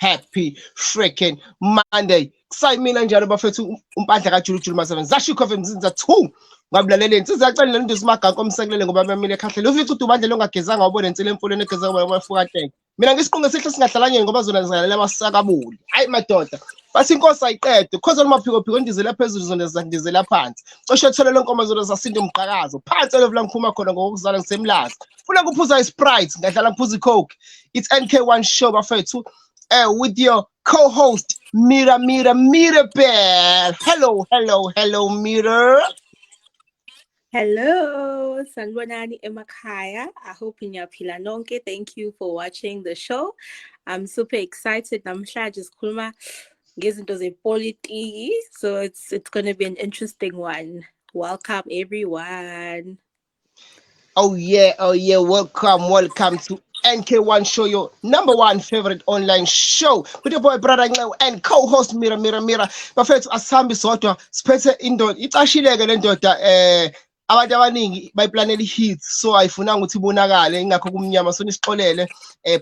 happy freaking Monday. Kusay mina njalo bafethu umpandla kaJulu maseven. Zashikho mzinza 2. Ngabulaleleni sizacela lento simaganko omsekelele ngoba bamile ekhahlele. Ufica ukuthi ubandle longagezanga ubone insile emfuleni egeza ngoba bafuka mina ngisiqonge sihle singadlalanye ngoba zona zizalela amasakabuli. Hayi madoda. Basi inkosi ayiqede. Khoza lomaphiko phiko ndizela phezulu zona zangidizela phansi. Cosho thole lenkomo zona zasinda umqhakazo. Phansi level ngiphuma khona ngokuzala ngisemlazi. Funa kuphuza iSprite, ngadlala ngiphuza iCoke. It's NK1 show bafethu. With your co-host Mira Bell. Hello Mira. Hello, Sanbonani Emakaya. I hope Nyaphila nonke. Thank you for watching the show. I'm super excited. Namhla just khuluma ngezinto zepolitiki. So it's going to be an interesting one. Welcome everyone. Oh yeah. Welcome to NK1 show, your number one favorite online show with your boy brother and co-host Mira. Bafethu asihambi sodwa siphethe indoda icashileke le ndoda abantu abaningi bayiplanela hit so ayifunanga ukuthi ibonakale ingakho kumnyama so nisixolele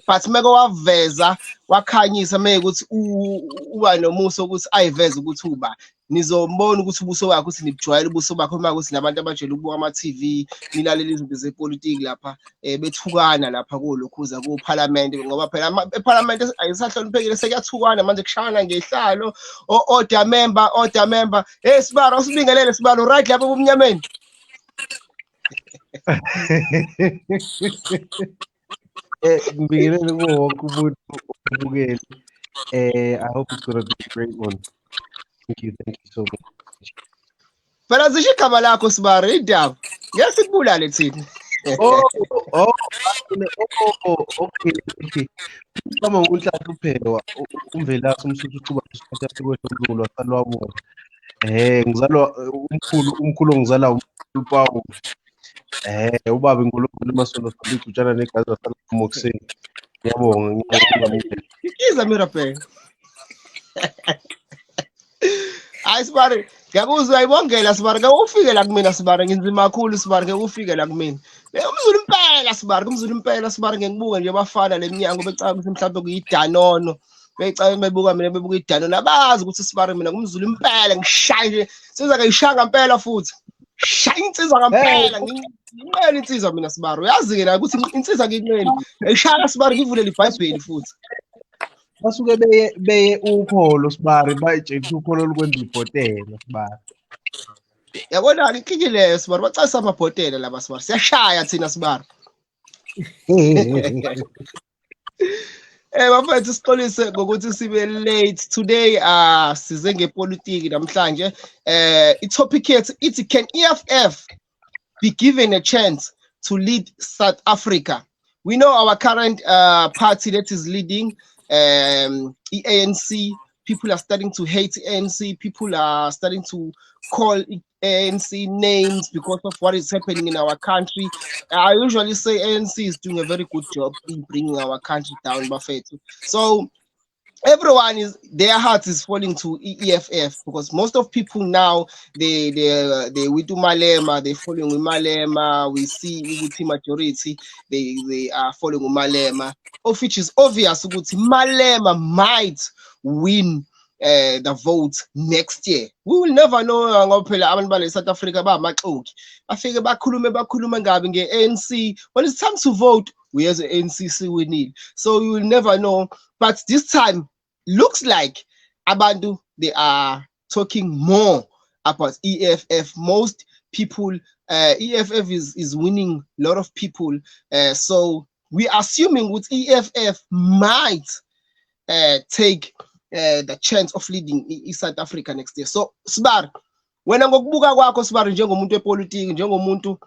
but meko waveza wakhanyisa mekuthi uba nomuso ukuthi ayiveze ukuthi uba nizombona ukuthi ubuso bakhe ukuthi nibujwayele ubuso bakhe uma ukuthi nabantu abajwayele ukubuka ama-TV nilalela izinto zepolitiki lapha bethukana lapha kulokhuza kuParliament ngoba phela eParliament ayisahloniphekile sekuyathukwana manje kushayana ngehlalo order member Sibaro usibingelele Sibaro right lapha kumnyameni ngibingelele wonke umuntu obukele. I hope it's going to be a great one. Thank you so much. Phela zisho igama lakho Sibaro indaba ngesikubulale thina Okay. Kama uNhlanhla Phewa umvelasi umsuthi uqhuba isikhathi asikwedlululo wasalwabona. Ngizalwa umkhulu ongizala uPaul. Ubaba inkulunkulu emasolo sabigutshana negazi wasalwa kuseni. Ngiyabonga iza Mirabel. Hayi Sibaro ngiyakuzwa ayibongela Sibaro ke ufike la kumina Sibaro nginzima kakhulu Sibaro ke ufike la kumina umzulu impela Sibaro umzulu impela Sibaro ngibuka nje abafana leminyango becala ukuthi mhlawumbe kuyidanono becala bebuka mina bebuka idanono abazi ukuthi Sibaro mina ngumzulu impela ngishaya nje siza ngayishanga impela futhi shaya insizwa ngampela nginqela insizwa mina Sibaro uyazi ke la ukuthi insizwa nginqela ngishaya Sibaro ngivulele iBhayibheli futhi basuke beye ukholo Sibaro bayitshela ukholo olukwenza ibhotela Sibaro. Yabona inkingi leyo Sibaro bacasa amabhotela laba Sibaro siyashaya thina Sibaro. Bafethu sixolise ngokuthi sibe late today size ngepolitiki namhlanje itopic yethu ithi can EFF be given a chance to lead South Africa? We know our current party that is leading ANC. People are starting to hate ANC. People are starting to call ANC names because of what is happening in our country. I usually say ANC is doing a very good job in bringing our country down, Buffett. So everyone their heart is falling to EFF because most of people now we do Malema, they're following with Malema. We see Uguti majority, they are following with Malema, of which is obvious Uguti Malema might win the vote next year. We will never know ngophela abantu bale South Africa ba maxoki bafike bakhulume ngabi nge-ANC. When it's time to vote, we as the ANC winning, so you will never know. But this time looks like abantu they are talking more about EFF. Most people EFF is winning a lot of people, so we are assuming with EFF might take the chance of leading South Africa next year. So Sibaro wena ngokubuka kwakho Sibaro njengomuntu wepolitiki njengomuntu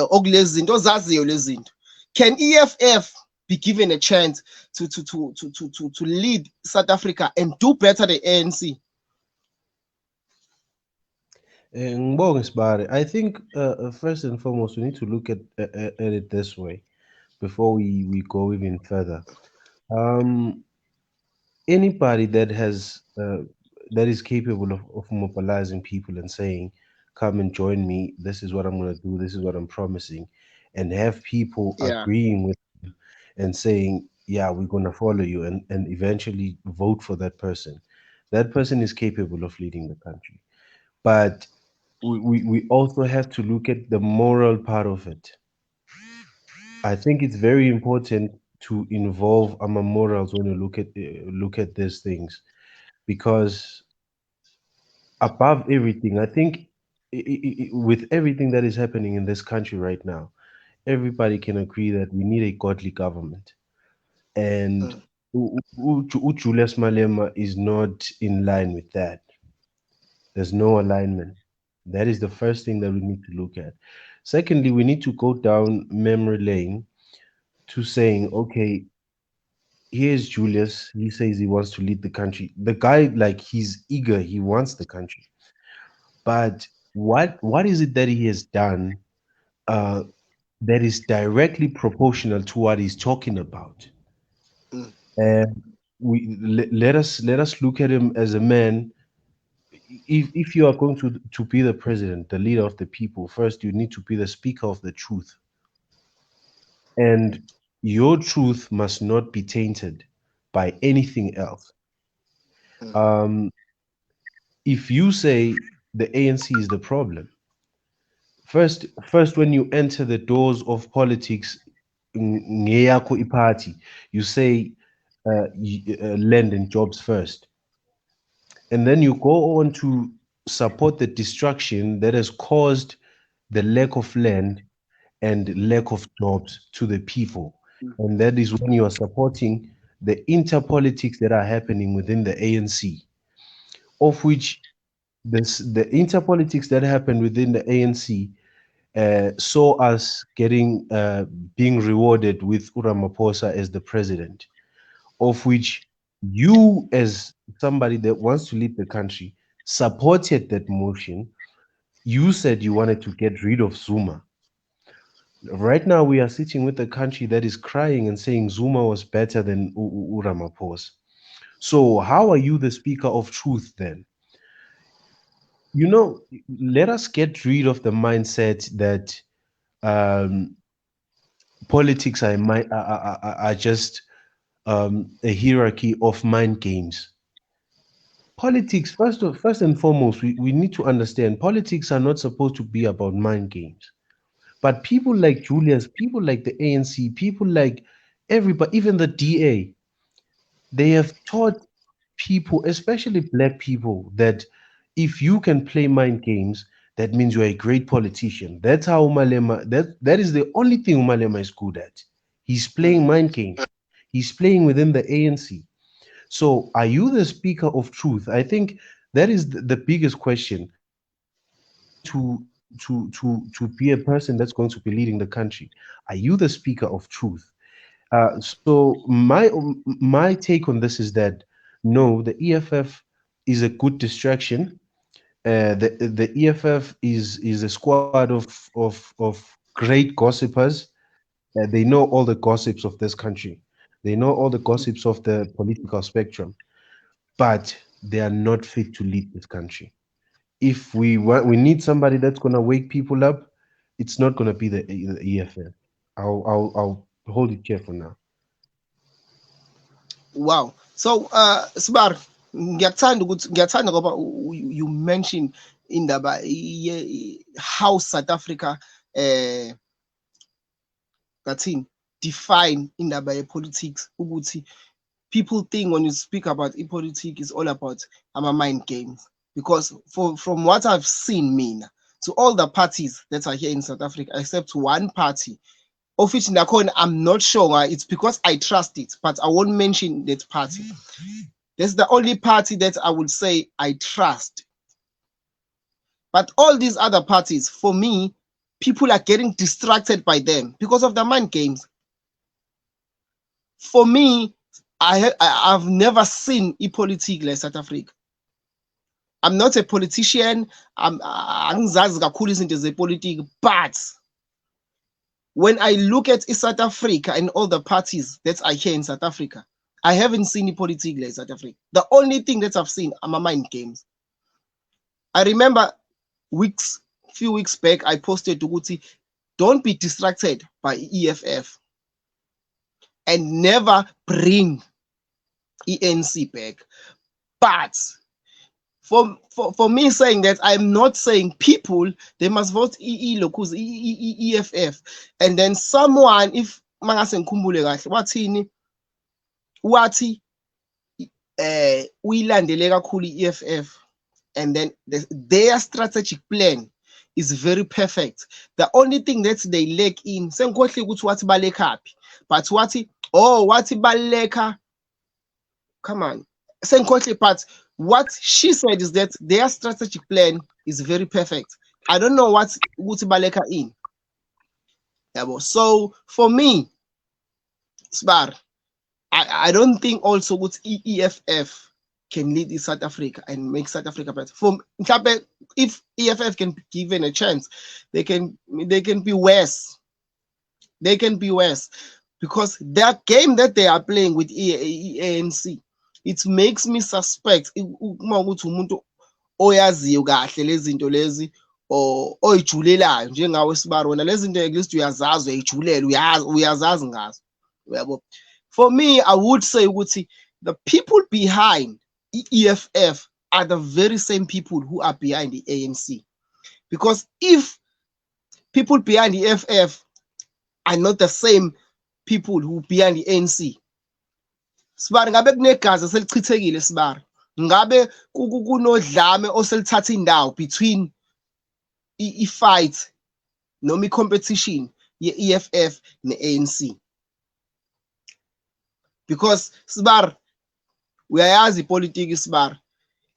okulezi zinto ozaziyo lezi zinto, can EFF be given a chance to lead South Africa and do better than ANC? Ngibonge Sibaro. I think first and foremost we need to look at it this way before we go even further. Anybody that has that is capable of mobilizing people and saying, come and join me, this is what I'm going to do, this is what I'm promising, and have people agreeing with you and saying, yeah, we're gonna follow you and eventually vote for that person. That person is capable of leading the country. But we also have to look at the moral part of it. I think it's very important to involve our morals when you look at these things, because above everything, I think with everything that is happening in this country right now, everybody can agree that we need a godly government. And Mm, Julius Malema is not in line with that. There's no alignment. That is the first thing that we need to look at. Secondly, we need to go down memory lane to saying, okay, here's Julius. He says he wants to lead the country. The guy, like, he's eager. He wants the country. But what is it that he has done uh, that is directly proportional to what he's talking about? mm, And let us look at him as a man. If you are going to be the president, the leader of the people, first you need to be the speaker of the truth, and your truth must not be tainted by anything else. mm, Um, if you say the ANC is the problem, first when you enter the doors of politics, ngeyakho party, you say land and jobs first, and then you go on to support the destruction that has caused the lack of land and lack of jobs to the people. mm, And that is when you are supporting the interpolitics that are happening within the ANC, of which the interpolitics that happened within the ANC saw us being rewarded with Ramaphosa as the president, of which you, as somebody that wants to lead the country, supported that motion. You said you wanted to get rid of Zuma. Right now, we are sitting with a country that is crying and saying Zuma was better than Ramaphosa. So, how are you the speaker of truth then? You know, let us get rid of the mindset that um, politics are just a hierarchy of mind games. Politics, first and foremost, we need to understand politics are not supposed to be about mind games. But people like Julius, people like the ANC, people like everybody, even the DA, they have taught people, especially black people, that if you can play mind games, that means you're a great politician. That's how Umalema, that is the only thing Umalema is good at. He's mm. playing mind games. He's playing within the ANC. So, are you the speaker of truth? I think that is the biggest question. To be a person that's going to be leading the country. Are you the speaker of truth? So my take on this is that no, the EFF is a good distraction. The EFF is a squad of great gossipers. They know all the gossips of this country. They know all the gossips of the political spectrum, but they are not fit to lead this country. If we need somebody that's gonna wake people up, it's not gonna be the EFF. I'll hold it here for now. Wow. So, Sbar, ngiyakuthanda ngoba you mentioned indaba how South Africa eh ngathini define indaba ye-politics ukuthi people think when you speak about politics is all about mind games, because from what I've seen, mina, to all the parties that are here in South Africa except one party of which nakhona I'm not sure it's because I trust it, but I won't mention that party. That's the only party that I would say I trust. But all these other parties, for me, people are getting distracted by them because of the mind games. For me, I've never seen e-politics like South Africa. I'm not a politician. Angizazi kakhulu izinto zepolitiki, but when I look at South Africa and all the parties that are here in South Africa, I haven't seen politics like South Africa. The only thing that I've seen are my mind games. I remember few weeks back, I posted to Guti, don't be distracted by EFF. and never bring ENC back. But for me saying that, I'm not saying people they must vote locus EFF, and then someone, if mangase ngikhumbule kahle wathi uyilandele kakhulu EFF, and then their strategic plan is very perfect. The only thing that they lack in, sengikhohle ukuthi wathi balekaphi, but wathi baleka, come on, sengikhohle, but what she said is that their strategic plan is very perfect. I don't know what ukuthi baleka in. So for me, Sbar, I don't think also what EFF can lead in South Africa and make South Africa better. If EFF can be given a chance, they can be worse. They can be worse because their game that they are playing with ANC, it makes me suspect uma ukuthi umuntu oyaziyo kahle lezi zinto lezi oyijulelayo njengawe Sibari, wena lezi zinto at least uyazazi, uyayijulela, uyazazi ngazo. Yabo. For me, I would say ukuthi the people behind EFF are the very same people who are behind the ANC. Because if people behind the EFF are not the same people who behind the ANC, Sibari, ngabe kunegazi selichithekile Sibari. Ngabe kunodlame oselithatha indawo between i-fight noma i-competition ye-EFF ne-ANC. Because Sibari, uyayazi ipolitiki Sibari,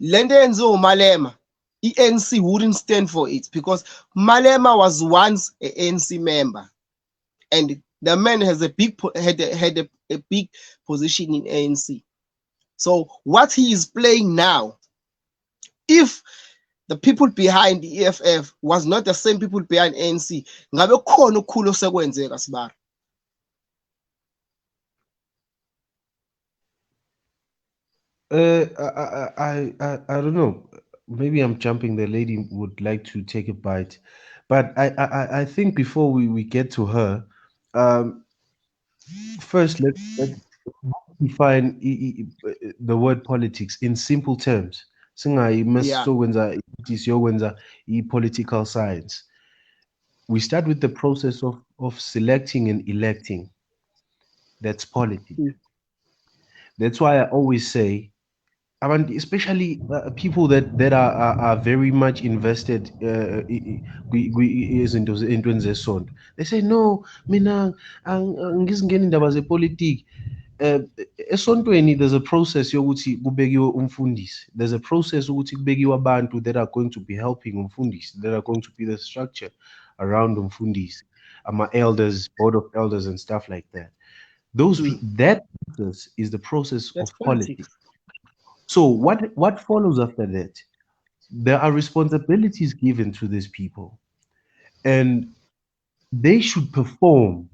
lento yenziwa uMalema, i-ANC wouldn't stand for it because Malema was once an ANC member, and the man has a big had a big position in ANC. So what he is playing now, if the people behind the EFF was not the same people behind ANC, ngabe khona okukhulu osekwenzeka Sibari. I don't know. Maybe I'm jumping. The lady would like to take a bite, but I think before we get to her, um, first let's define the word politics in simple terms. Singayi Yeah. masokwenza isiyokwenza political science. We start with the process of selecting and electing. That's politics. That's why I always say, especially people that are very much invested into zesonto. They say no, mina ngizingena indaba zepolitiki. Esontweni there's a process yokuthi kubekiwe umfundisi. There's a process ukuthi kubekiwe abantu that are going to be helping umfundisi, that are going to be the structure around umfundisi, elders, board of elders and stuff like that. That process is the process That's of politics. politics. So what follows after that? There are responsibilities given to these people, and they should perform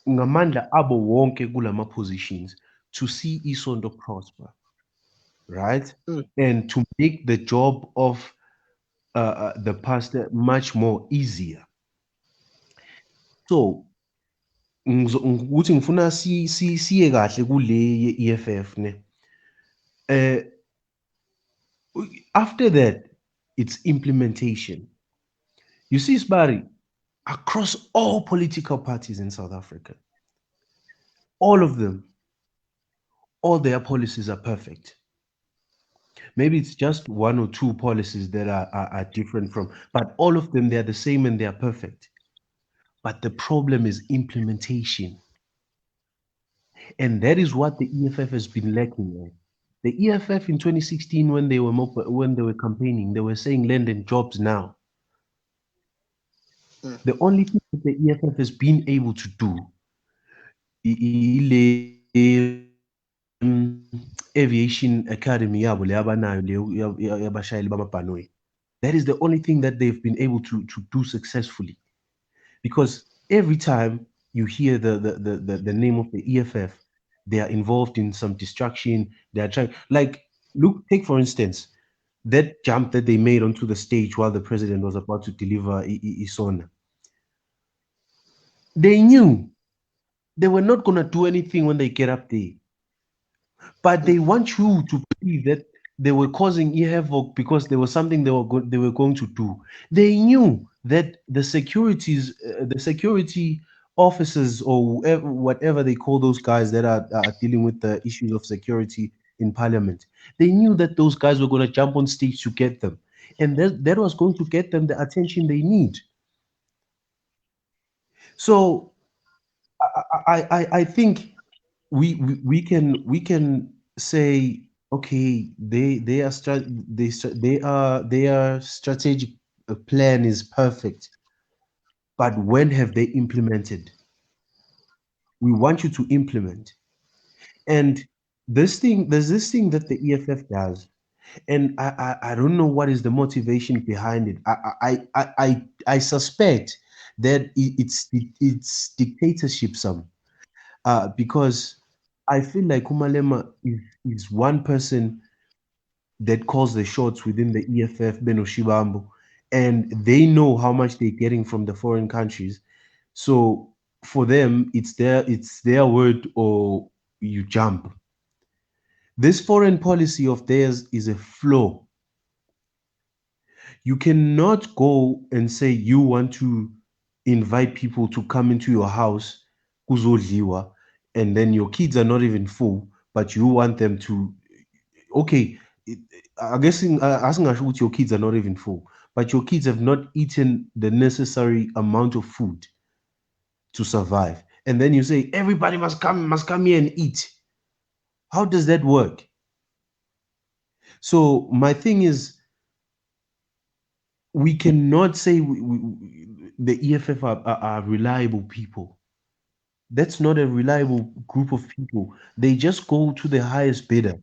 ngamandla abo wonke kulama positions to see isonto prosper, right? And to make the job of the pastor much more easier. So ukuthi ngifuna siye kahle kule ye-EFF ne. After that, it's implementation. You see, Sbari, across all political parties in South Africa, all of them, all their policies are perfect. Maybe it's just one or two policies that are different from, but all of them, they're the same and they're perfect. But the problem is implementation. And that is what the EFF has been lacking at. The EFF in 2016, when they were campaigning, they were saying land and jobs now. The only thing that the EFF has been able to do aviation academy yabo le abanayo yabashayeli bamabhanoyi. That is the only thing that they've been able to do successfully. Because every time you hear the name of the EFF, they are involved in some destruction. They are trying, like, look, take for instance, that jump that they made onto the stage while the president was about to deliver Isona. They knew They were not going to do anything when they get up there. But they want you to believe that they were causing havoc because there was something they were going to do. They knew that the security officers, or whatever they call those guys that are dealing with the issues of security in parliament, they knew that those guys were going to jump on stage to get them, and that was going to get them the attention they need. So I think we can say, okay, their strategic plan is perfect, but when have they implemented? We want you to implement. And there's this thing that the EFF does, and I don't know what is the motivation behind it. I suspect that it's dictatorship, some because I feel like Umalema is one person that calls the shots within the EFF, Beno Shibambo, and they know how much they're getting from the foreign countries. So for them, it's their word or you jump. This foreign policy of theirs is a flaw. You cannot go and say you want to invite people to come into your house, kuzodliwa, and then your kids are not even full, but you want them to. Okay, I guess asking what your kids are not even full, but your kids have not eaten the necessary amount of food to survive, and then you say everybody must come here and eat. How does that work? So my thing is, we cannot say the EFF are reliable people. That's not a reliable group of people. They just go to the highest bidder.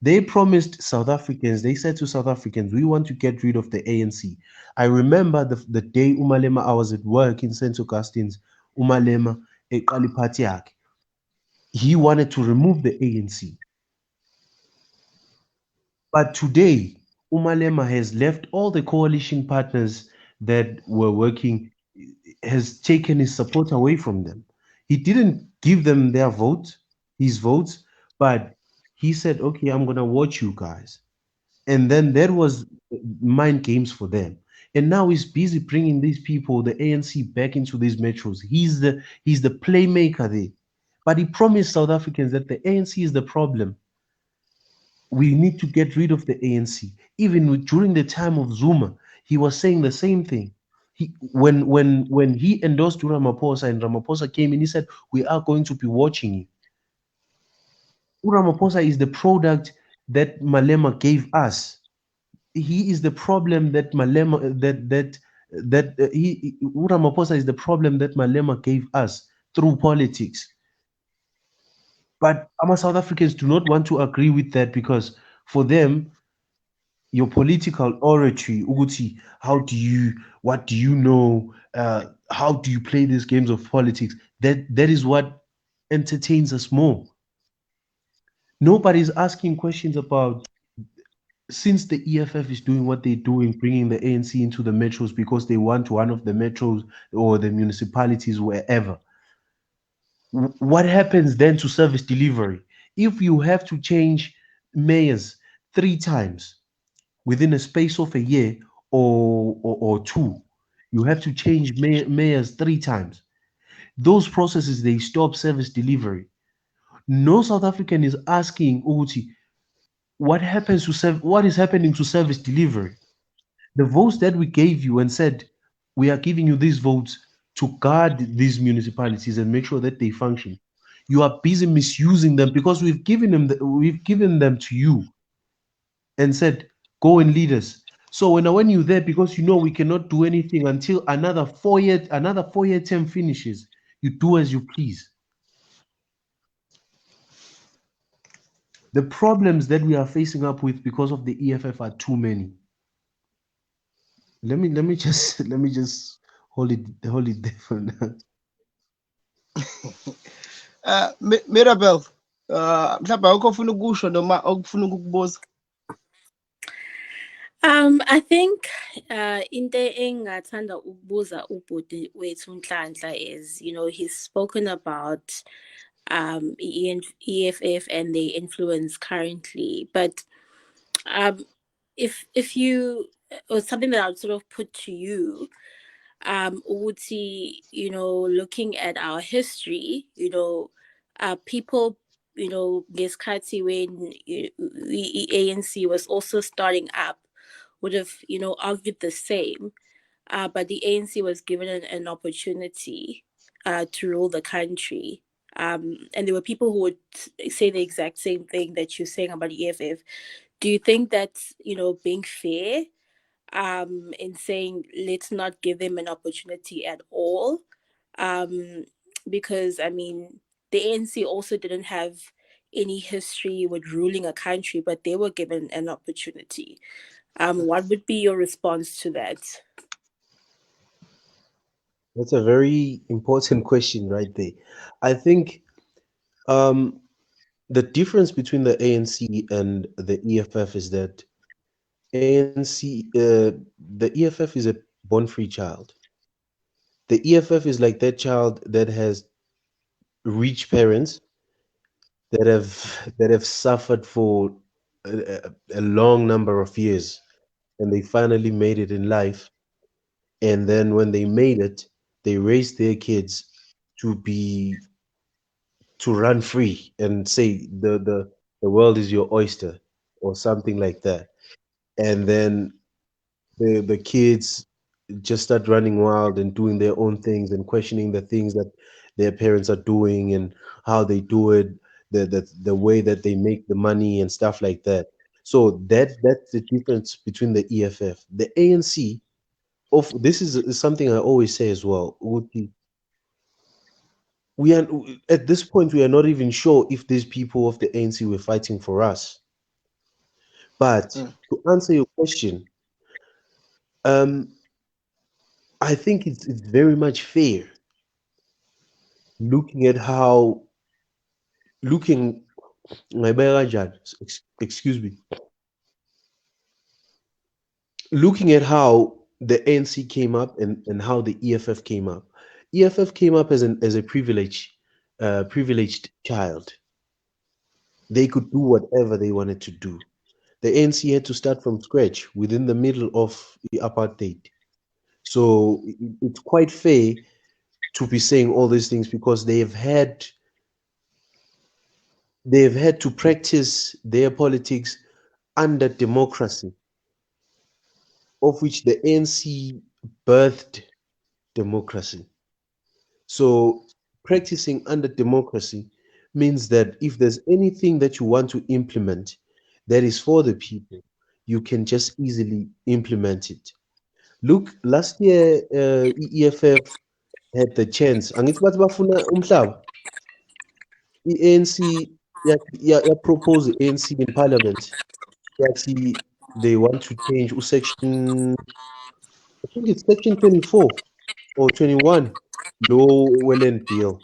They promised South Africans, they said to South Africans, we want to get rid of the ANC. I remember the day Umalema, I was at work in St. Augustine's, Umalema, eqala iphathi yakhe. He wanted to remove the ANC. But today, Umalema has left all the coalition partners that were working, has taken his support away from them. He didn't give them his votes, but he said, okay, I'm going to watch you guys. And then there was mind games for them. And now he's busy bringing these people, the ANC, back into these metros. He's the playmaker there. But he promised South Africans that the ANC is the problem. We need to get rid of the ANC. Even during the time of Zuma, he was saying the same thing. When he endorsed Ramaphosa and Ramaphosa came in, he said, "We are going to be watching you." Ramaphosa is the product that Malema gave us. He is the problem that Malema that he Ramaphosa is the problem that Malema gave us through politics. But our South Africans do not want to agree with that because for them, your political oratory, Uguti, what do you know? How do you play these games of politics? That is what entertains us more. Nobody's asking questions about, since the EFF is doing what they're doing, bringing the ANC into the metros because they want one of the metros or the municipalities wherever. What happens then to service delivery? If you have to change mayors 3 times within a space of a year or two, you have to change mayors 3 times. Those processes, they stop service delivery. No South African is asking Uguti, what is happening to service delivery? The votes that we gave you and said we are giving you these votes to guard these municipalities and make sure that they function. You are busy misusing them because we've given them to you and said, go and lead us. So when you're there, because you know we cannot do anything until another 4-year term finishes, you do as you please. The problems that we are facing up with because of the EFF are too many. Let me just hold it there for now. Mirabel, mhlawumbe awukho ofuna ukusho noma okufuna ukukubuza? I think into engathanda ukubuza ubhuti wethu Nhlanhla is, he's spoken about EFF and their influence currently, but um if you, or something that I'll sort of put to you, ukuthi, looking at our history, people, ngesikhathi when ANC was also starting up, would have, argued the same. But the ANC was given an opportunity to rule the country. And there were people who would say the exact same thing that you're saying about EFF. Do you think that's, being fair, in saying let's not give them an opportunity at all? Um, because, I mean, the ANC also didn't have any history with ruling a country, but they were given an opportunity. What would be your response to that? That's a very important question right there. I think um, the difference between the ANC and the EFF is that the EFF is a born-free child. The EFF is like that child that has rich parents that have suffered for a long number of years, and they finally made it in life. And then when they made it, they raised their kids to be to run free and say the world is your oyster or something like that. And then the kids just start running wild and doing their own things and questioning the things that their parents are doing and how they do it, the way that they make the money and stuff like that. So that's the difference between the EFF. The ANC of this is something I always say as well. We are at this point we are not even sure if these people of the ANC were fighting for us. But Mm. to answer your question, um, I think it's very much fair looking at how looking ngayibeka kanjani? Excuse me, looking at how the ANC came up and how the EFF came up. EFF came up as a privileged child. They could do whatever they wanted to do. The ANC had to start from scratch within the middle of the apartheid. So it's quite fair to be saying all these things because they have had to practice their politics under democracy, of which the ANC birthed democracy. So practicing under democracy means that if there's anything that you want to implement that is for the people, you can just easily implement it. Look, last year EFF had the chance. Angithi bathi bafuna umhlaba. I-ANC yapropose i-ANC in parliament yathi they want to change section, I think it's section 24 or 21 lo we-land bill.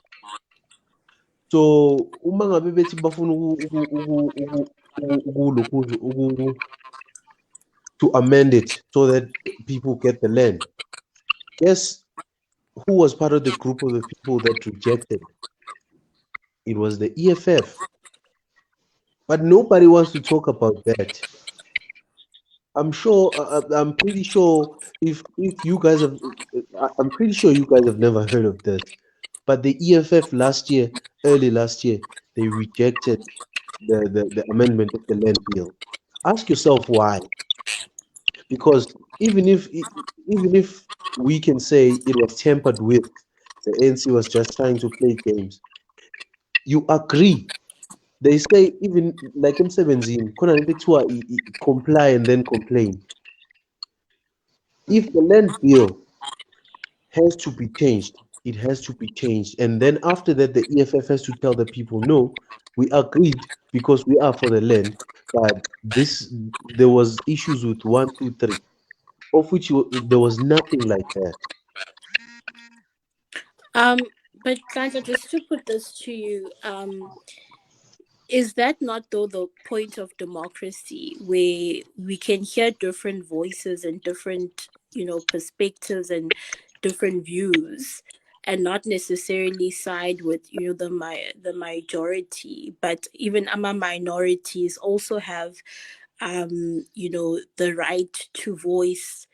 So uma ngabe bethi bafuna to amend it so that people get the land. Guess who was part of the group of the people that rejected? It was the EFF. But nobody wants to talk about that. I'm pretty sure if you guys have, I'm pretty sure you guys have never heard of that. But the EFF last year, early last year, they rejected the amendment of the land bill. Ask yourself why. Because even if we can say it was tampered with, the ANC was just trying to play games. You agree. They say even like emsebenzini, khona lento ekuthiwa comply and then complain. If the land bill has to be changed, it has to be changed. And then after that, the EFF has to tell the people, no, we agreed because we are for the land, but this there was issues with one, two, three, of which there was nothing like that. Um, but Glanja, just to put this to you, is that not though the point of democracy, where we can hear different voices and different, perspectives and different views, and not necessarily side with, the majority, but even among minorities also have, the right to voice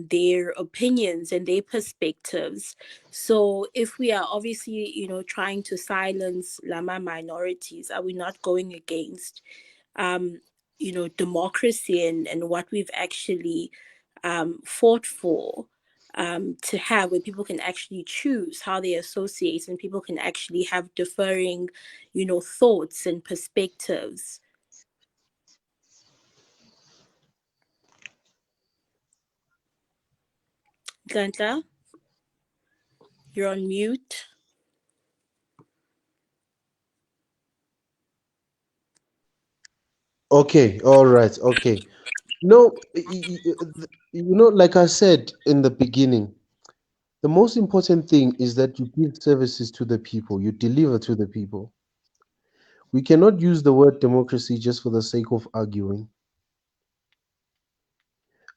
their opinions and their perspectives. So if we are obviously, trying to silence Lama minorities, are we not going against, um, democracy and what we've actually fought for? To have, where people can actually choose how they associate and people can actually have differing, thoughts and perspectives. Glenda, you're on mute. Okay, all right, okay. No, like I said in the beginning, the most important thing is that you give services to the people, you deliver to the people. We cannot use the word democracy just for the sake of arguing.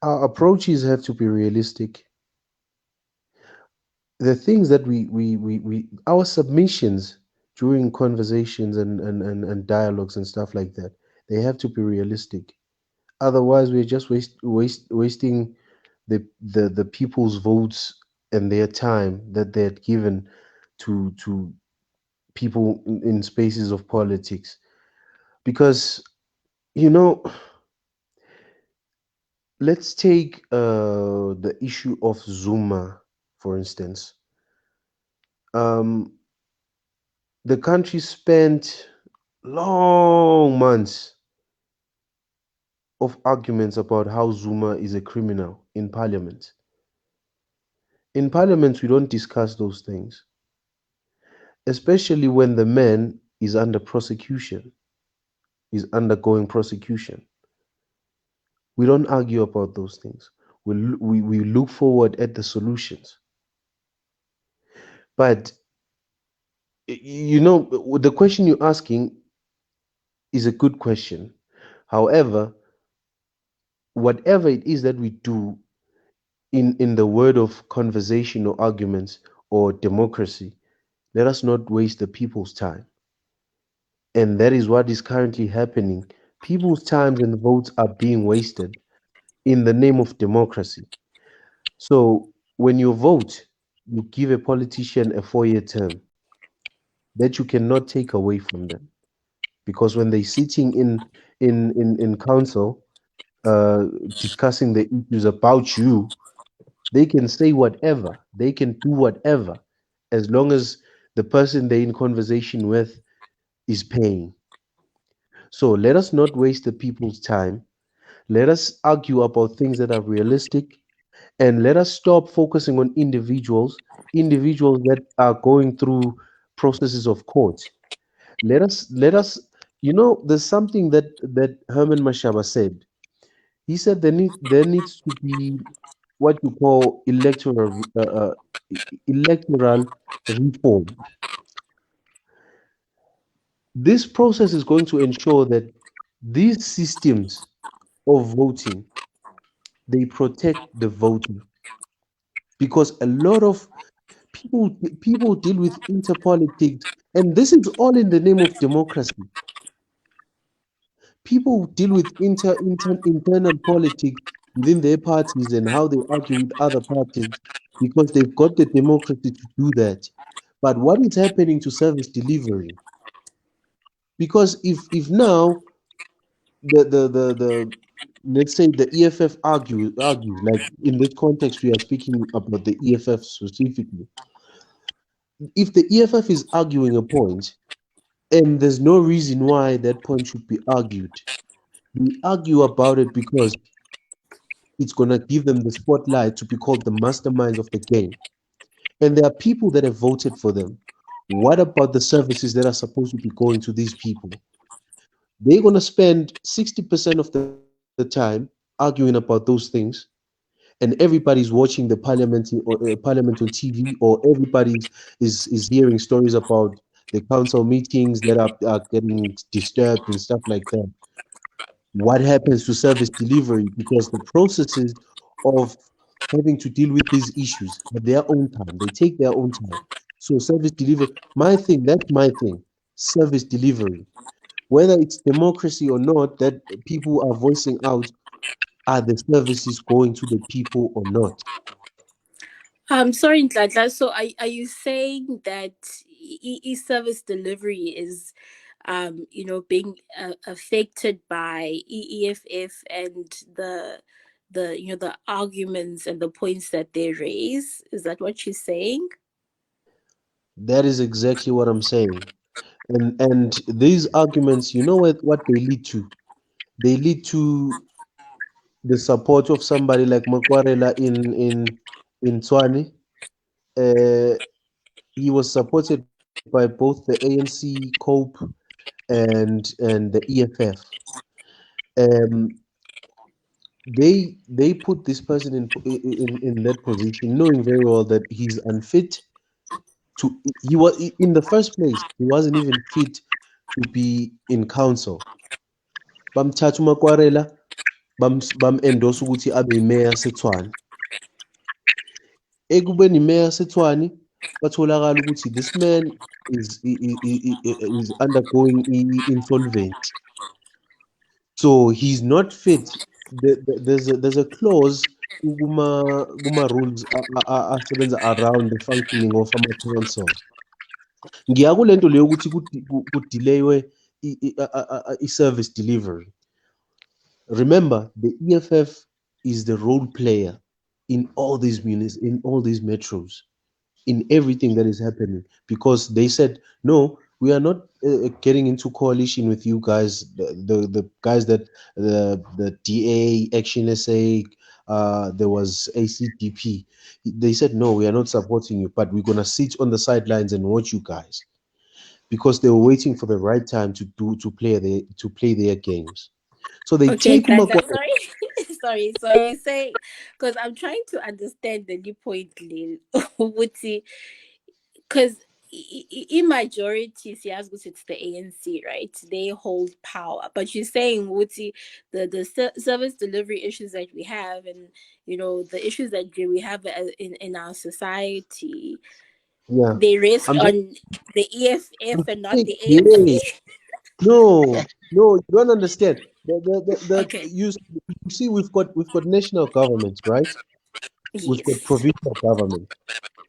Our approaches have to be realistic. The things that we our submissions during conversations and dialogues and stuff like that, they have to be realistic. Otherwise, we're just wasting the people's votes and their time that they had given to people in spaces of politics. Because, you know, let's take the issue of Zuma, for instance. Um, the country spent long months of arguments about how Zuma is a criminal in parliament. In parliament, we don't discuss those things, especially when the man is under prosecution, is undergoing prosecution. We don't argue about those things. We look forward at the solutions. But, the question you're asking is a good question. However, whatever it is that we do in the word of conversation or arguments or democracy, let us not waste the people's time. And that is what is currently happening. People's times and votes are being wasted in the name of democracy. So when you vote, you give a politician a 4-year term that you cannot take away from them. Because when they're sitting in council, uh, discussing the issues about you, they can say whatever, they can do whatever, as long as the person they're in conversation with is paying. So let us not waste the people's time. Let us argue about things that are realistic, and let us stop focusing on individuals that are going through processes of court. Let us there's something that Herman Mashaba said. He said there needs to be what you call electoral reform. This process is going to ensure that these systems of voting, they protect the voter, because a lot of people deal with interpolitics, and this is all in the name of democracy. People deal with internal politics within their parties and how they argue with other parties because they've got the democracy to do that. But what is happening to service delivery? Because if now the let's say the EFF argues, like in this context we are speaking about the EFF specifically. If the EFF is arguing a point and there's no reason why that point should be argued, we argue about it because it's going to give them the spotlight to be called the masterminds of the game. And there are people that have voted for them. What about the services that are supposed to be going to these people? They're going to spend 60% of the time arguing about those things, and everybody's watching the parliament or parliament on TV, or everybody's is hearing stories about the council meetings that are getting disturbed and stuff like that. What happens to service delivery? Because the processes of having to deal with these issues have their own time. They take their own time. So service delivery, that's my thing. Service delivery. Whether it's democracy or not, that people are voicing out, are the services going to the people or not? Sorry, Nhlanhla. So are you saying that e-service delivery is, being affected by EFF and the arguments and the points that they raise? Is that what you're saying? That is exactly what I'm saying. And these arguments, you know what they lead to? They lead to the support of somebody like Makwarela in Tswane. Uh, he was supported by both the ANC, COPE, and the EFF. Um, they put this person in that position, knowing very well that he's unfit to. He was in the first place. He wasn't even fit to be in council. Bamthatha uMakwarela bam-endorse ukuthi abe imeya seTshwane. Ekubeni imeya seTshwane, kwatholakala ukuthi this man is undergoing insolvency. So he's not fit. There's a clause kuma rules asebenza around the functioning of ama-council. Ngiyakule nto leyo ukuthi kudelaywe i-service delivery. Remember, the EFF is the role player in all these in all these metros, in everything that is happening, because they said no, we are not getting into coalition with you guys, the guys that the DA, Action SA, there was ACDP. They said no, we are not supporting you, but we're gonna sit on the sidelines and watch you guys, because they were waiting for the right time to play their games. So they Okay, take Nhlanhla, Maguire. sorry. Sorry. So you say, because I'm trying to understand the new point, Lil. Because in majority, siyas it's the ANC, right? They hold power. But you're saying, Wuti, the service delivery issues that we have, and the issues that we have in our society, Yeah, they rest I'm just on the EFF and not saying, the yeah. ANC. No, no, you don't understand. Okay. You see, we've got national governments, right? We've got Yes. provincial government,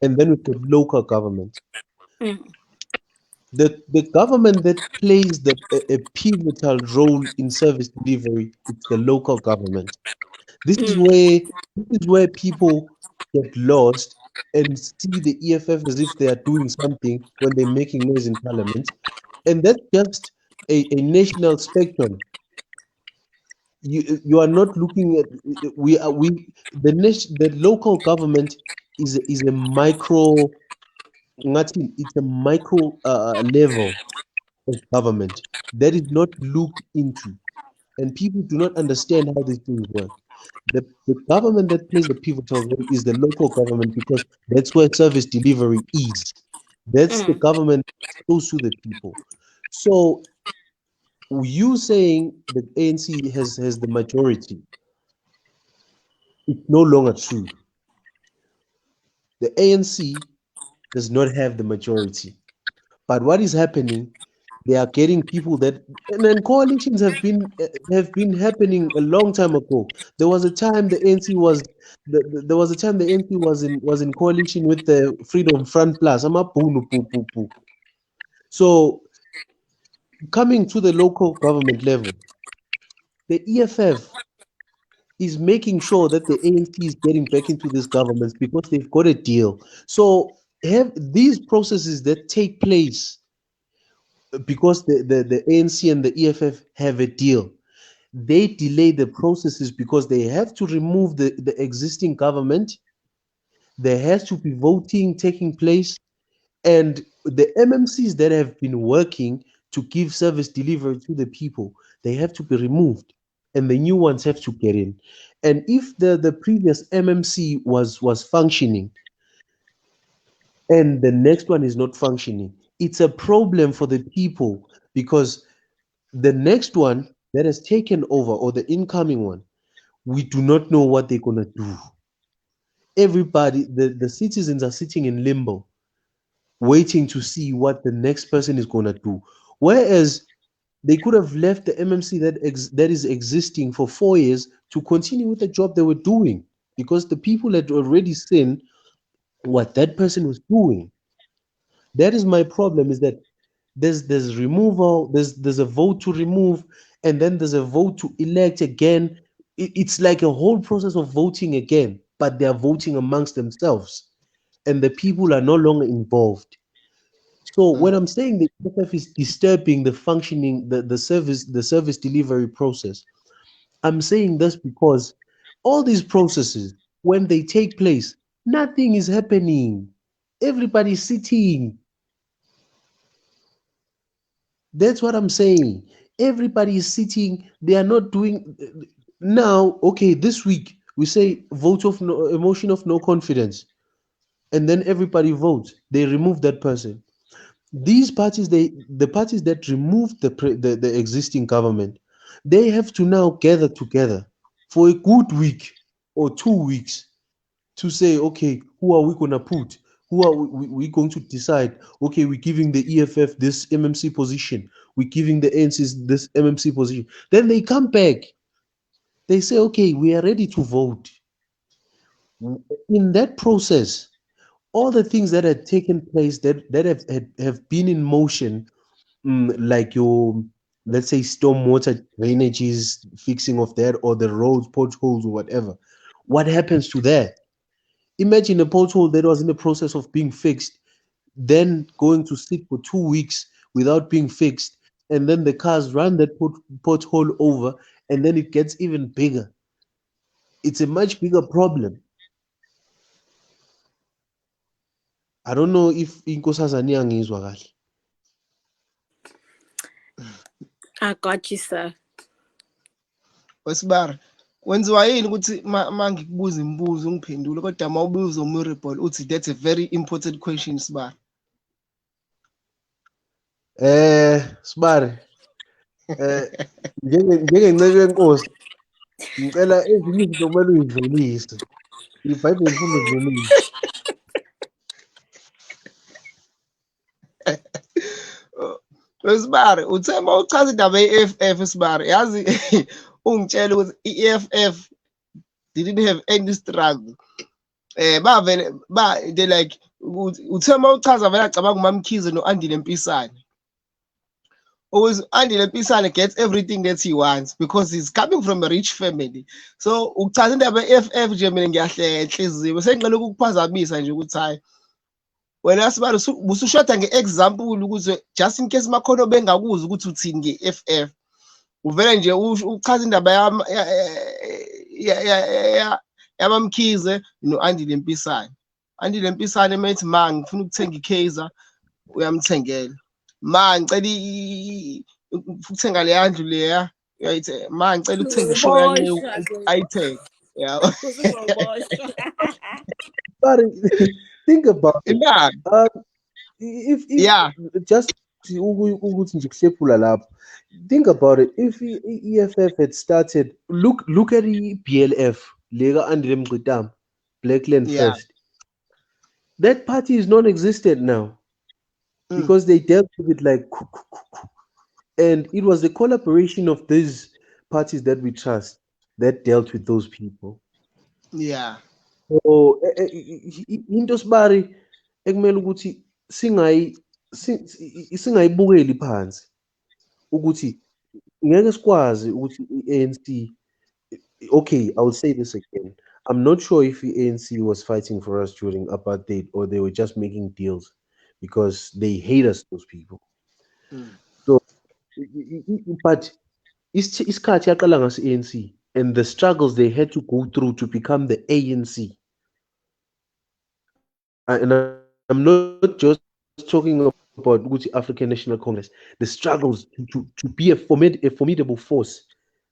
and then we've got local government. Mm. The government that plays a pivotal role in service delivery, it's the local government. This is Mm. where this is where people get lost and see the EFF as if they are doing something when they're making noise in parliament, and that's just a national spectrum. You are not looking at, we the local government is a micro, ngathi, it's a micro level of government that is not looked into, and people do not understand how these things work. The government that plays the pivotal role is the local government, because that's where service delivery is. That's the Mm. government close to the people. So you saying that ANC has the majority, it's no longer true. The ANC does not have the majority. But what is happening? They are getting people that, and then coalitions have been happening a long time ago. There was a time the ANC was there was a time the ANC was in coalition with the Freedom Front Plus. So coming to the local government level, the EFF is making sure that the ANC is getting back into these governments because they've got a deal. So have these processes that take place because the ANC and the EFF have a deal. They delay the processes because they have to remove the existing government. There has to be voting taking place, and the MMCs that have been working to give service delivery to the people, they have to be removed, and the new ones have to get in. And if the previous MMC was functioning and the next one is not functioning, it's a problem for the people because the next one that has taken over or the incoming one, we do not know what they're gonna do. Everybody, the citizens are sitting in limbo, waiting to see what the next person is gonna do. Whereas they could have left the MMC that is existing for 4 years to continue with the job they were doing because the people had already seen what that person was doing. That is my problem. Is that there's removal, there's a vote to remove, and then there's a vote to elect again. It's like a whole process of voting again, but they are voting amongst themselves, and the people are no longer involved. So when I'm saying the EFF is disturbing the functioning, the service delivery process, I'm saying this because all these processes, when they take place, nothing is happening. Everybody's sitting. That's what I'm saying. Everybody is sitting. They are not doing now. Okay, this week we say vote of no emotion of no confidence, and then everybody votes. They remove that person. These parties, the parties that removed the existing government, they have to now gather together for a good week or 2 weeks to say, okay, who are we gonna put? Who are we going to decide? Okay, we're giving the EFF this MMC position. We're giving the ANCs this MMC position. Then they come back. They say, okay, we are ready to vote. In that process, all the things that had taken place that have been in motion, like your, let's say, stormwater drainages, fixing of that, or the roads, potholes, or whatever. What happens to that? Imagine a pothole that was in the process of being fixed, then going to sit for 2 weeks without being fixed, and then the cars run that pothole over, and then it gets even bigger. It's a much bigger problem. I don't know if inkosazana iyangizwa kahle. I got you, sir. Wesibara, wenziwa yini ukuthi mangikubuza imibuzo ungiphendule kodwa mawubuza uMirable uthi that's a very important question Sibara. Sibare, njengenceke yenkosi, ngicela ezinye izinto kumele uyidlulise. IBhayibheli lifunda ukudlulisa. Wesibara, uthe mawuchaza indaba ye-EFF Sibara, yazi ungitshela ukuthi i-EFF didn't have any struggle. Bavele they like uthe mawuchaza vele acabanga uMamkhize no-Andile Mpisane. Always Andile Mpisane gets everything that he wants because he's coming from a rich family. So ukuchaza indaba ye-EFF nje mina ngiyahleka enhliziyo. Sengicela ukukuphazamisa nje ukuthi hayi wena Sibari usushoda nge-example ukuthi just in case makhono bengakuzi ukuthi uthini nge-EFF. Uvele nje uchaza indaba yabamkhize no-Andile Mpisane. Andile Mpisane methi ma ngifuna ukuthenga i-Kaizer uyamthengela. Ma ngicela ukuthenga le yandlu leya uyayithi ma ngicela ukuthenga ishow yanqewu ayithenge. Yeah. But think about it. Imali. If Yeah. just ukuthi nje kuhlephula lapho. Think about it. If EFF had started, look at the BLF, Lega Andile Mngxitama, Blackland Yeah. First. That party is non-existent now because they dealt with it like, and it was the collaboration of these parties that we trust that dealt with those people. Yeah. So into Sibari ekumele ukuthi singayibukeli phansi ukuthi ngeke sikwazi ukuthi i-ANC, okay, I'll say this again. I'm not sure if the ANC was fighting for us during apartheid or they were just making deals because they hate us, those people. So, but isikhathi yaqala ngaso ANC and the struggles they had to go through to become the ANC. And I'm not just talking about Gucci African National Congress, the struggles to be a formidable force,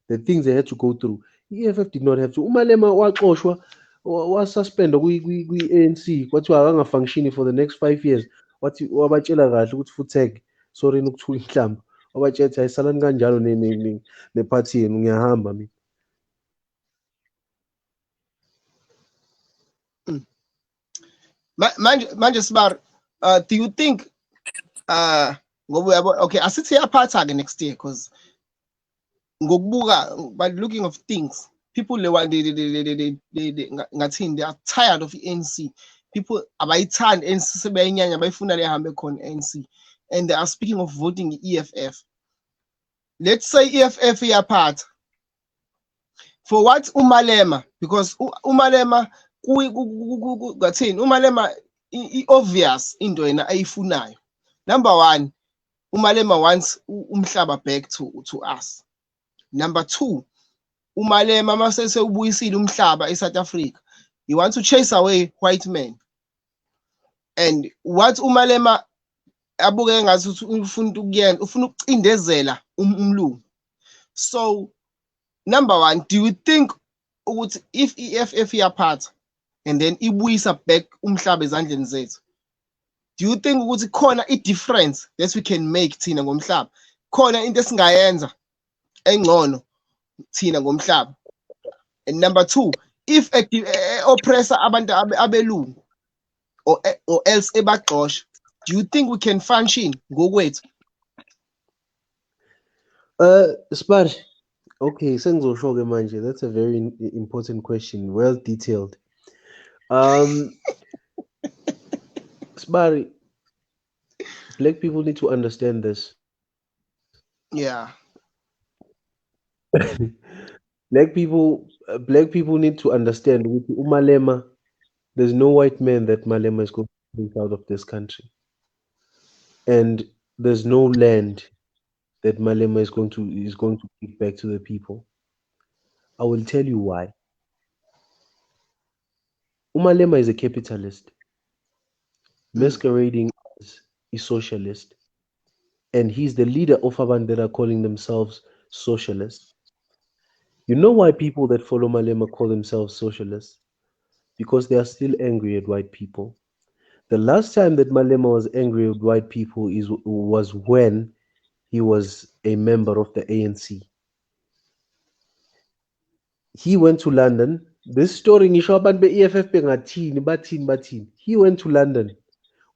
the things they had to go through. EFF did not have to. Umalema waxoshwa, was suspended kwi-ANC, kwathiwa akangafunctioni for the next 5 years. wathi wabatshela kahle ukuthi Futek sorry ukuthula inhlamba wabatshela ukuthi ayisalani kanjalo nephathi yenu ngiyahamba mina. Manje Sibari, do you think ngoba uyabona, okay, asithi iyaphatha-ke next year because ngokubuka by looking of things, people they ngathini, they are tired of ANC. People abayithandi ANC, sebeyinyanya bayifuna lehambe khona ANC, and they are speaking of voting EFF. Let's say EFF iyaphatha. For what uMalema? Because uMalema ngathini, uMalema i-obvious into yena ayifunayo. Number one, uMalema wants umhlaba back to us. Number two, uMalema masese ubuyisile umhlaba eSouth Africa, he wants to chase away white men. And what uMalema abuke ngathi ufuna ukuyena, ufuna ukucindezela umlungu. So number one, do you think ukuthi if EFF iyaphatha and then ibuyisa back umhlaba ezandleni zethu, do you think ukuthi khona i-difference that we can make thina ngomhlaba? Khona into esingayenza engcono thina ngomhlaba? And number two, if oppressor abantu abelungu or else ebagxosha, do you think we can function ngokwethu? Spar, okay, sengizosho-ke manje. That's a very important question, well detailed. Spar, black people need to understand this. Yeah. Black people need to understand with Umalema, there's no white man that Malema is going to take out of this country. And there's no land that Malema is going to give back to the people. I will tell you why. Umalema is a capitalist, masquerading as a socialist. And he's the leader of Aban that are calling themselves socialists. You know why people that follow Malema call themselves socialists? Because they are still angry at white people. The last time that Malema was angry with white people was when he was a member of the ANC. He went to London. This story, ngisho abantu be-EFF bengathini bathini. He went to London.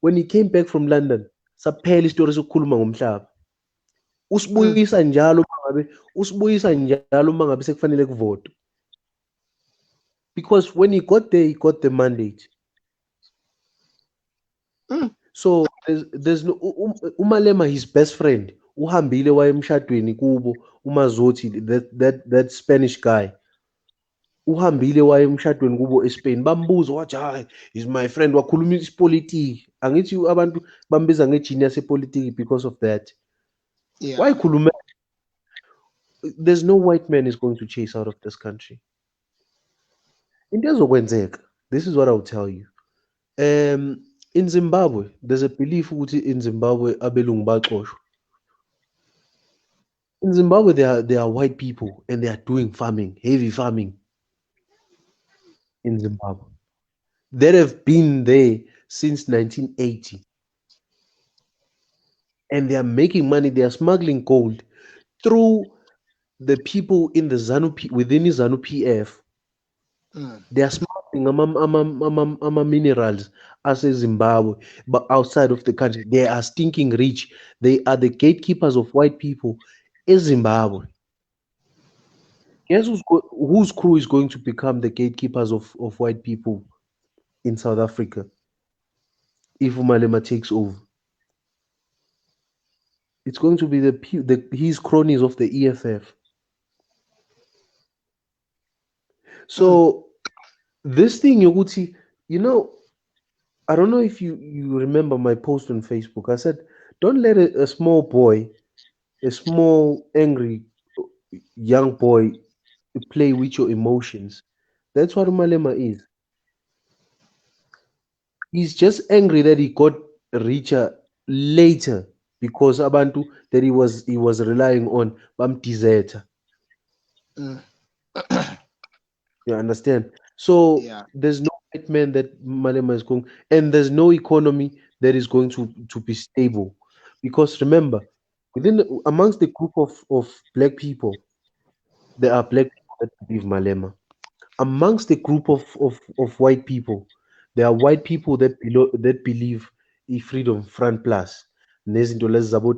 When he came back from London, saphela isitori sokukhuluma ngomhlaba. Usibuyisa njalo mangabe sekufanele kuvote. Because when he got there, he got the mandate. So there's no Umalema, his best friend, uhambile waye emshadweni kubo uMazothi, that Spanish guy. Uhambile waye emshadweni kubo eSpain. Bambuza wathi hayi, is my friend, wakhuluma isipolitiki. Angithi abantu bambiza ngegenius epolitiki because of that. Yeah. Why khuluma? There's no white man is going to chase out of this country. Into ezokwenzeka, this is what I'll tell you. In Zimbabwe, there's a belief in Zimbabwe abelungu baxoshwa. In Zimbabwe, there are white people and they are doing farming, heavy farming. In Zimbabwe, that have been there since 1980, and they are making money. They are smuggling gold through the people in the within the ZANU PF. They are smuggling minerals as a Zimbabwe, but outside of the country, they are stinking rich. They are the gatekeepers of white people in Zimbabwe. Guess whose crew is going to become the gatekeepers of white people in South Africa if Umalema takes over? It's going to be his cronies of the EFF. So this thing, Yoguti, I don't know if you remember my post on Facebook. I said, don't let a small boy, a small angry young boy, play with your emotions. That's what Umalema is. He's just angry that he got richer later because abantu that he was relying on bamdeserta. You understand? So Yeah. there's no white man that Malema is going, and there's no economy that is going to be stable. Because remember, amongst the group of black people, there are black people that believe Malema. Amongst the group of white people, there are white people that believe i-Freedom Front Plus nezinto lezi zabo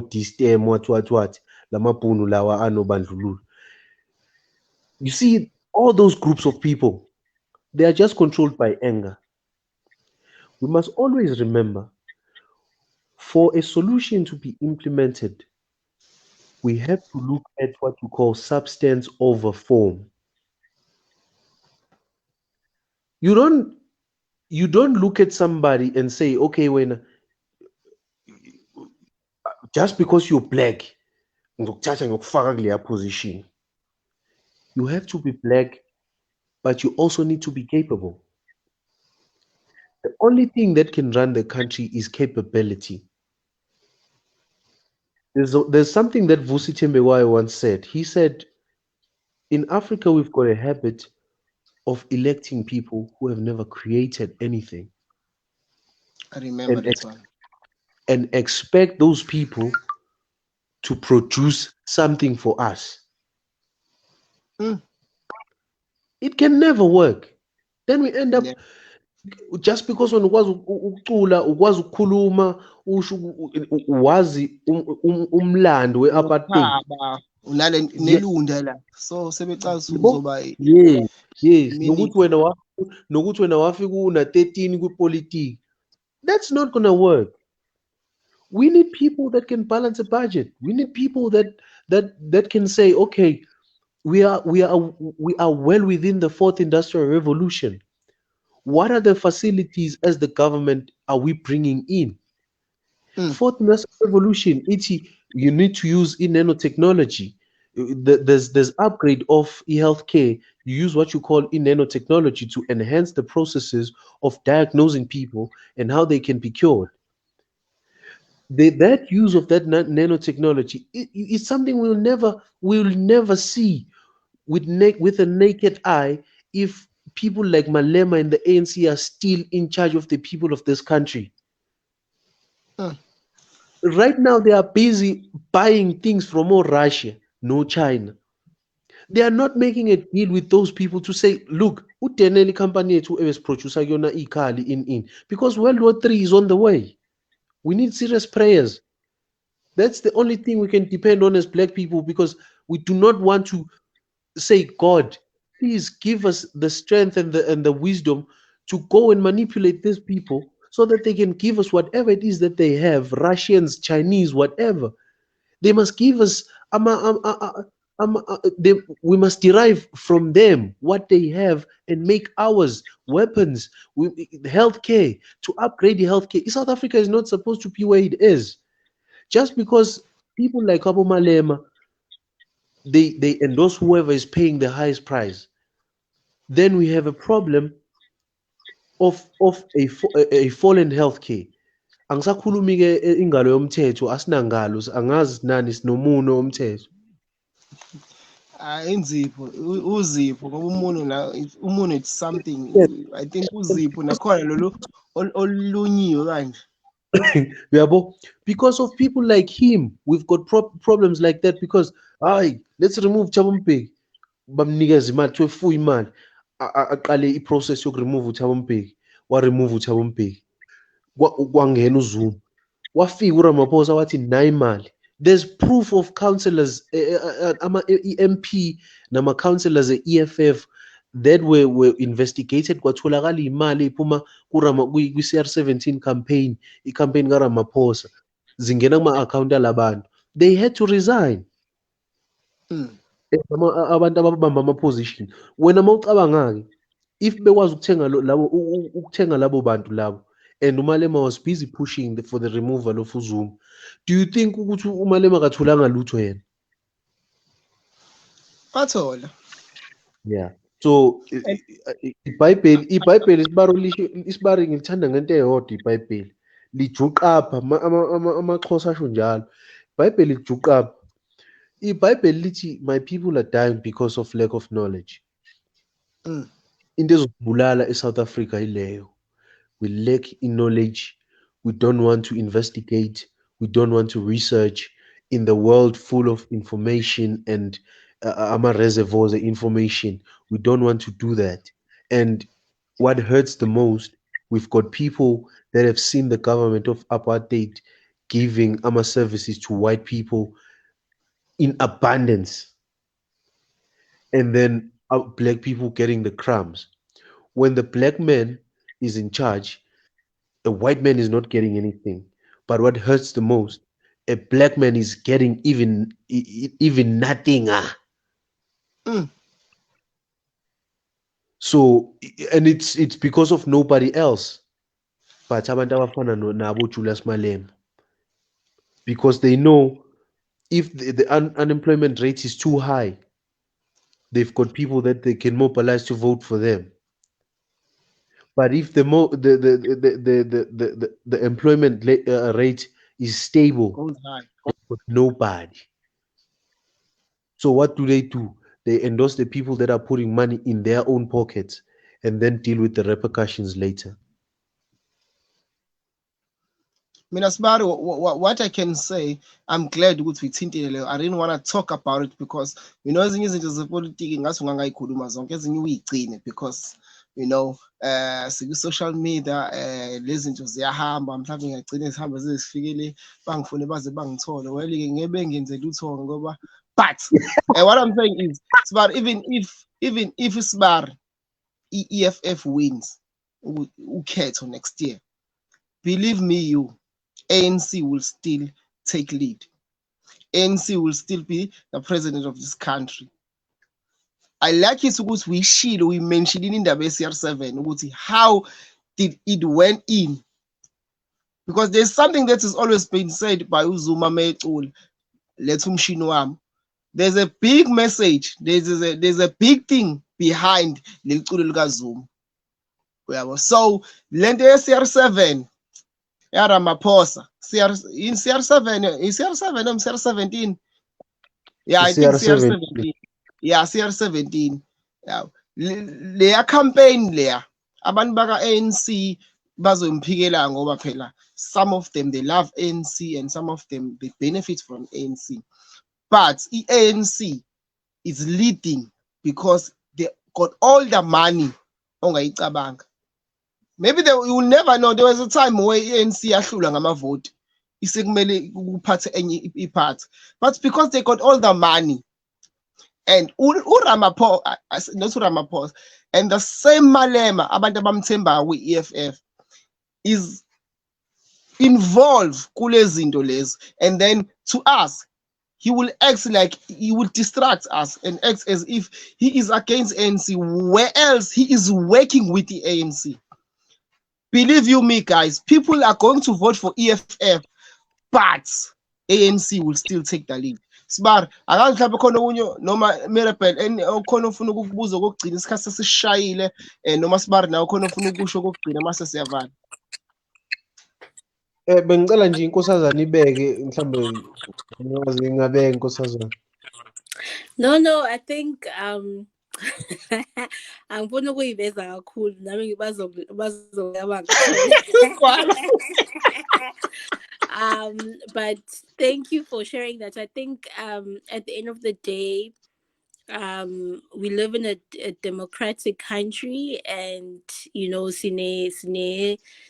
distem what lamabhunu lawa anobandlululo. You see, all those groups of people, they are just controlled by anger. We must always remember, for a solution to be implemented, we have to look at what you call substance over form. You don't you don't look at somebody and say, okay, when just because you're black, ngizokuthatha ngiyokufaka kuleya position. You have to be black, but you also need to be capable. The only thing that can run the country is capability. There's something that Vusi Tembewayo once said. He said, in Africa, we've got a habit of electing people who have never created anything I remember and, that one. and expect those people to produce something for us. Mm. It can never work. Then we end Yeah. up just because when ukwazi ukucula, ukwazi ukukhuluma, wazi umlando we-apartheid. Nokuhamba Ye- nelunda la, so sebecala yebo? uzoba Yes, yes. iminute. Nokuthi wena wafika una 13 kwipolitiki. That's not gonna work. We need people that can balance a budget. We need people that can say, okay, we are well within the fourth industrial revolution. What are the facilities as the government are we bringing in? Mm. Fourth industrial revolution, you need to use in nanotechnology. There's upgrade of e-healthcare. You use what you call in nanotechnology to enhance the processes of diagnosing people and how they can be cured. That use of that nanotechnology is something we'll never see with a naked eye if people like Malema and the ANC are still in charge of the people of this country. Mm. Right now, they are busy buying things from all Russia, no China. They are not making a deal with those people to say, look, uteneli company to always produce yona ikali in because World War III is on the way. We need serious prayers. That's the only thing we can depend on as black people because we do not want to say, God, please give us the strength and the wisdom to go and manipulate these people so that they can give us whatever it is that they have, Russians, Chinese, whatever. They must give us we must derive from them what they have and make ours weapons, healthcare, to upgrade the healthcare. South Africa is not supposed to be where it is. Just because people like Abu Malema, they endorse whoever is paying the highest price, then we have a problem of a fallen healthcare. Angisakhulumi ke ingalo yomthetho, asinangalo, angazi nani sinomuno womthetho. Inzipho uzipho ngoba umuntu it's something. Yes. I think uzipho nakhona lolu olunyiwe kanje. Yabo, because of people like him, we've got problems like that because, let's remove Thabo Mbeki. Bamnikeza imali, kuthiwe fuya imali. Aqale i-process yokuremove uThabo Mbeki. Wa-remove uThabo Mbeki. Kwangena uZuma. Wafika uRamaphosa wathi nayi imali. There's proof of councillors, ama-MP nama-councillors e-EFF that were investigated kwatholakala iy'mali ephuma kwi-CR17 campaign, i-campaign kaRamaphosa zingena kuma-akhawunti alabantu. They had to resign. Mm. Abantu ababamba ama-position. Wena mawucabanga-ke, if bekwazi ukuthenga labo bantu labo, and uMalema was busy pushing for the removal of uZuma, do you think ukuthi uMalema akatholanga lutho yena? Wathola. Yeah. So And iBhayibheli isibari ngilithanda ngento eyodwa iBhayibheli. Lijuqapha amaXhosa asho njalo. iBhayibheli lijuqapha. iBhayibheli lithi my people are dying because of lack of knowledge. mm, Into ezokubulala eSouth Africa ileyo. We lack in knowledge. We don't want to investigate. We don't want to research in the world full of information and reservoirs of information. We don't want to do that. And what hurts the most, we've got people that have seen the government of apartheid giving services to white people in abundance, and then black people getting the crumbs. When the black man is in charge, a white man is not getting anything. But what hurts the most, a black man is getting even nothing. Mm. So and it's because of nobody else but abantu abafana nabo Julius Malema, because they know if the unemployment rate is too high, they've got people that they can mobilize to vote for them. But if the employment rate is stable, Goes high. but nobody. So what do? They endorse the people that are putting money in their own pockets and then deal with the repercussions later. Mina Sibari, what I can say, I'm glad ukuthi uyithintile leyo. I didn't want to talk about it because ezinye izinto zepolitiki ngathi ungangayikhuluma zonke, ezinye uyigcine because siku-social media lezi zinto ziyahamba, mhlawumbe ngiyagcine zihambe zifikele bangifune baze bangithole. Well-ke ngeke bengenze lutho ngoba, but what I'm saying is, Sibari, even if Sibari EFF wins ukhetho next year, believe me, ANC will still take lead. ANC will still be the president of this country. I like it ukuthi we mentioned in the CR7 ukuthi how did it went in, because there's something that has always been said by uZuma Mecul, let's umshini wami. There's a big message, there's a big thing behind leliculo likaZuma. So lento ye-CR7 Ramaphosa, in CR7, in CR7 or CR17. Yeah, The I think CR17. CR17. Yeah, CR17. Yeah. Leya campaign leya, abantu baka ANC bazoyimphikela ngoba phela some of them they love ANC and some of them they benefit from ANC. But ANC is leading because they got all the money ongayicabanga. Maybe you will never know. There was a time where ANC yahlula ngamavoti isekumele kuphathe enye iphathi, but because they got all the money, and uRamaphosa, not uRamaphosa, and the same Malema abantu abamthembayo kwi-EFF is involved kule zinto lezi, and then to us he will act like he will distract us and act as if he is against ANC, where else he is working with the ANC. Believe you me, guys, people are going to vote for EFF, but ANC will still take the lead. Sibari, akazi mhlawumbe khona okunye noma Mirabel khona ofuna ukukubuza kokugcina isikhathi sesishayile, noma Sibari nawe khona ofuna ukusho kokugcina mase siyavala. Bengicela nje inkosazana ibeke mhlambe ngingabeka inkosazana. No, I think angifuni ukuyiveza kakhulu nami bazongaba but thank you for sharing that. I think at the end of the day, we live in a democratic country, and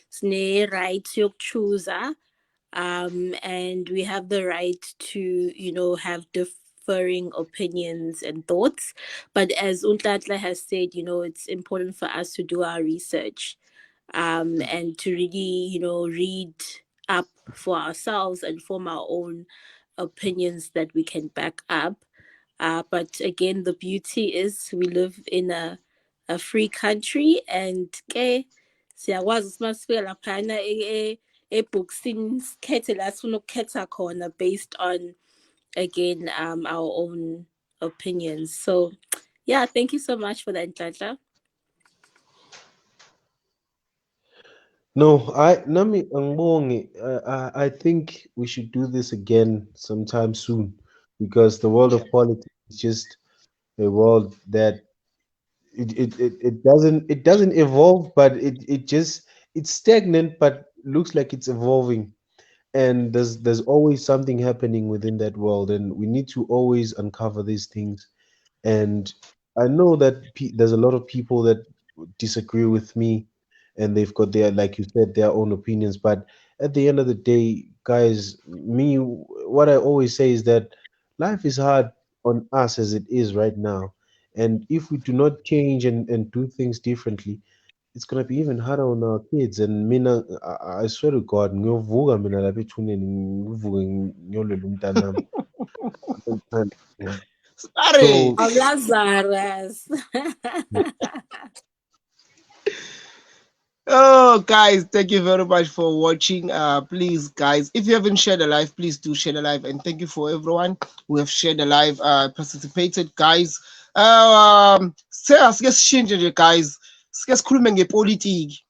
sine right to choose, and we have the right to have differing opinions and thoughts. But as Nhlanhla has said, it's important for us to do our research, and to really read up for ourselves and form our own opinions that we can back up. But again, the beauty is we live in a free country, and siyakwazi ukuthi masifika laphana ebhokisini sikhethe la sifuna ukukhetha khona based on, again, our own opinions. So yeah, thank you so much for that, Nhlanhla. No, Nami Angbongi, I think we should do this again sometime soon, because the world of politics is just a world that it doesn't evolve, but it's stagnant, but looks like it's evolving, and there's always something happening within that world, and we need to always uncover these things. And I know that there's a lot of people that disagree with me, and they've got their, like you said, their own opinions. But at the end of the day, guys, me, what I always say is that life is hard on us as it is right now. And if we do not change and do things differently, it's gonna be even harder on our kids. And mina, I swear to God, ngiyovuka mina lapha ethuneni, ngivuke ngiyolwela umntanami. Yeah. Sorry. So Lazarus. Oh, guys, thank you very much for watching. Please, guys, if you haven't shared a live, please do share the live. And thank you for everyone who have shared the live, participated, guys. Let's change it, guys. Let's politics.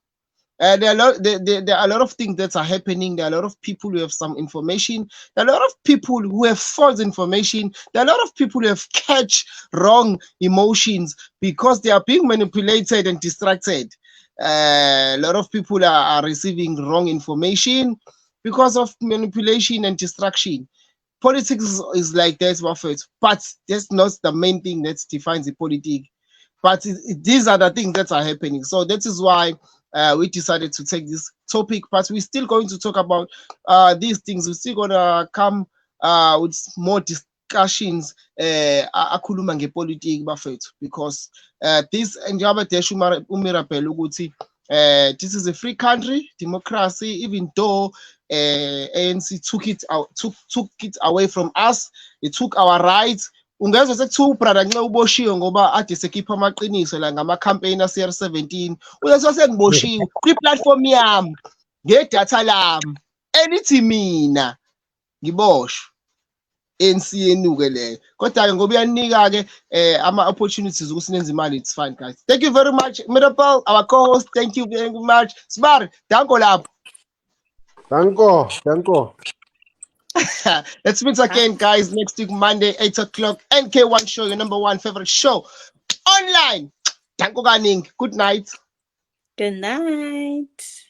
There are a lot of things that are happening. There are a lot of people who have some information. There are a lot of people who have false information. There are a lot of people who have catch wrong emotions because they are being manipulated and distracted. A lot of people are receiving wrong information because of manipulation and distraction. Politics is like that, Buffett, but that's not the main thing that defines the politics. But these are the things that are happening. So that is why we decided to take this topic. But we're still going to talk about these things. We're still going to come with more discussions akhuluma ngepolitiki bafethu, because this njengoba desho uMirabel ukuthi this is a free country, democracy, even though ANC took it away from us. It took our rights. Ungezwe sekuthiwa ubrother nxa uboshiwe ngoba ade sekhipha amaqiniso la ngama-campaign ase-R17, uyezwa sengiboshiwe kwi-platform yami ngedatha lami elithi mina ngiboshwe. ANC yenuke leyo, kodwa-ke ngoba uyanika-ke ama-opportunities ukuthi nenze imali. It's fine, guys. Thank you very much, Mirabel, our co-host. Thank you very much. Sibari, danko lapho. danko. Let's meet again, guys, next week, Monday, 8 o'clock. NK1 Show, your number one favorite show online. Danko kaning. Good night. Good night.